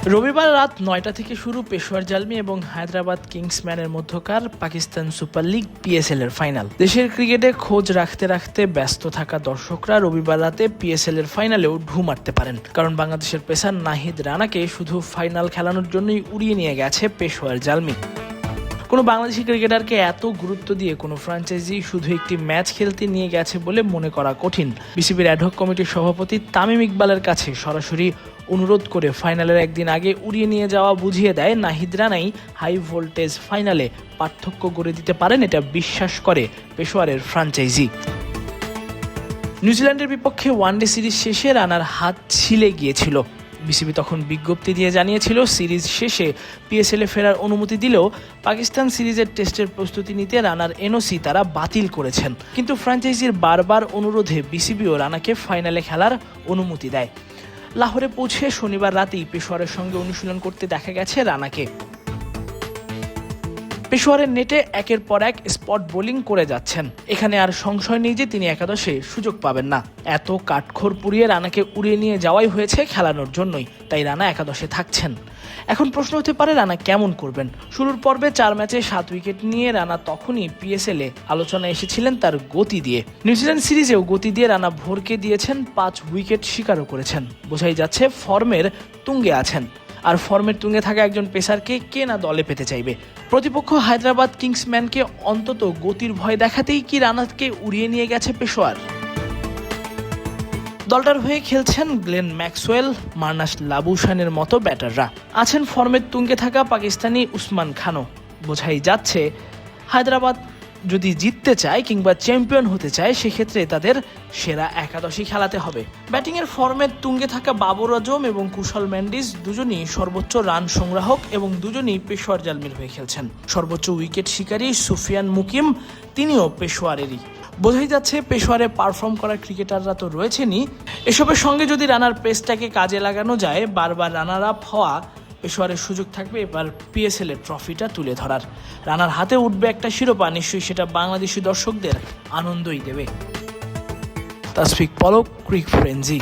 রবিবার রাত ৯টা থেকে শুরু পেশোয়ার জালমি এবং হায়দ্রাবাদ কিংসম্যানের মধ্যকার পাকিস্তান সুপার লিগ পিএসএল এর ফাইনাল। দেশের ক্রিকেটে খোঁজ রাখতে রাখতে ব্যস্ত থাকা দর্শকরা রবিবার রাতে পিএসএল এর ফাইনালেও ঢু মারতে পারেন, কারণ বাংলাদেশের পেসার নাহিদ রানাকে শুধু ফাইনাল খেলানোর জন্যই উড়িয়ে নিয়ে গেছে পেশোয়ার জালমি। কোনো বাংলাদেশি ক্রিকেটারকে এত গুরুত্ব দিয়ে কোনো ফ্র্যাঞ্চাইজি শুধু একটি ম্যাচ খেলতে নিয়ে গেছে বলে মনে করা কঠিন। বিসিবির অ্যাডহক কমিটির সভাপতি তামিম ইকবালের কাছে সরাসরি অনুরোধ করে ফাইনালের একদিন আগে উড়িয়ে নিয়ে যাওয়া বুঝিয়ে দেয় নাহিদ রানাই হাই ভোল্টেজ ফাইনালে পার্থক্য গড়ে দিতে পারেন, এটা বিশ্বাস করে পেশোয়ারের ফ্র্যাঞ্চাইজি। নিউজিল্যান্ডের বিপক্ষে ওয়ানডে সিরিজ শেষে রানার হাত ছিলে গিয়েছিল। বিসিবি তখন বিজ্ঞপ্তি দিয়ে জানিয়েছিল সিরিজ শেষে পিএসএল এ ফেরার অনুমতি দিলেও পাকিস্তান সিরিজের টেস্টের প্রস্তুতি নিতে রানার এনওসি তারা বাতিল করেছেন। কিন্তু ফ্র্যাঞ্চাইজির বারবার অনুরোধে বিসিবিও রানাকে ফাইনালে খেলার অনুমতি দেয়। লাহোরে পৌঁছে শনিবার রাতেই পেশোয়ারের সঙ্গে অনুশীলন করতে দেখা গেছে রানাকে। পেশোয়ারের নেটে একের পর এক স্পট বোলিং করে যাচ্ছেন। এখানে আর সংশয় নেই যে তিনি একাদশে সুযোগ পাবেন না। এত কাঠখড় পুড়িয়ে রানাকে উড়িয়ে নিয়ে যাওয়াই হয়েছে খেলানোর জন্যই, তাই রানা একাদশে থাকছেন। এখন প্রশ্ন হতে পারে রানা কেমন করবেন। শুরুর পর্বে 4 ম্যাচে 7 উইকেট নিয়ে রানা তখনই পিএসএল এ আলোচনায় এসেছিলেন তার গতি দিয়ে। নিউজিল্যান্ড সিরিজেও গতি দিয়ে রানা ভোরকে দিয়েছেন, 5 উইকেট শিকারও করেছেন। বোঝাই যাচ্ছে ফর্মের তুঙ্গে আছেন। আর ফর্মের তুঙ্গে থাকা একজন পেসারকে কে না দলে পেতে চাইবে। প্রতিপক্ষ হায়দ্রাবাদ কিংসম্যানকে অন্তত গতির ভয় দেখাতেই কি রানাকে উড়িয়ে নিয়ে গেছে পেশোয়ার। দলটার হয়ে খেলছেন গ্লেন ম্যাক্সওয়েল, মার্নাস লাবুশানের মতো ব্যাটাররা। আছেন ফর্মের তুঙ্গে থাকা পাকিস্তানি উসমান খানও। বোঝাই যাচ্ছে হায়দ্রাবাদ যদি জিততে চায় কিংবা চ্যাম্পিয়ন হতে চায়, সেক্ষেত্রে তাদের সেরা একাদশী খেলাতে হবে। ব্যাটিংয়ের ফর্মের তুঙ্গে থাকা বাবর আজম এবং কুশল মেন্ডিস দুজনই সর্বোচ্চ রান সংগ্রাহক এবং দুজনই পেশোয়ার জালমির হয়ে খেলছেন। সর্বোচ্চ উইকেট শিকারী সুফিয়ান মুকিম, তিনিও পেশোয়ারেরই। বোঝাই যাচ্ছে পেশোয়ারে পারফর্ম করা ক্রিকেটাররা তো রয়েছেনই, এসবের সঙ্গে যদি রানার পেসটাকে কাজে লাগানো যায়, বারবার রানার আপ হওয়া পেশোয়ারের সুযোগ থাকবে এবার পিএসএল এর ট্রফিটা তুলে ধরার। রানার হাতে উঠবে একটা শিরোপা, নিশ্চয়ই সেটা বাংলাদেশি দর্শকদের আনন্দই দেবে। তাসফিক পলক, ক্রিক ফ্রেঞ্জি।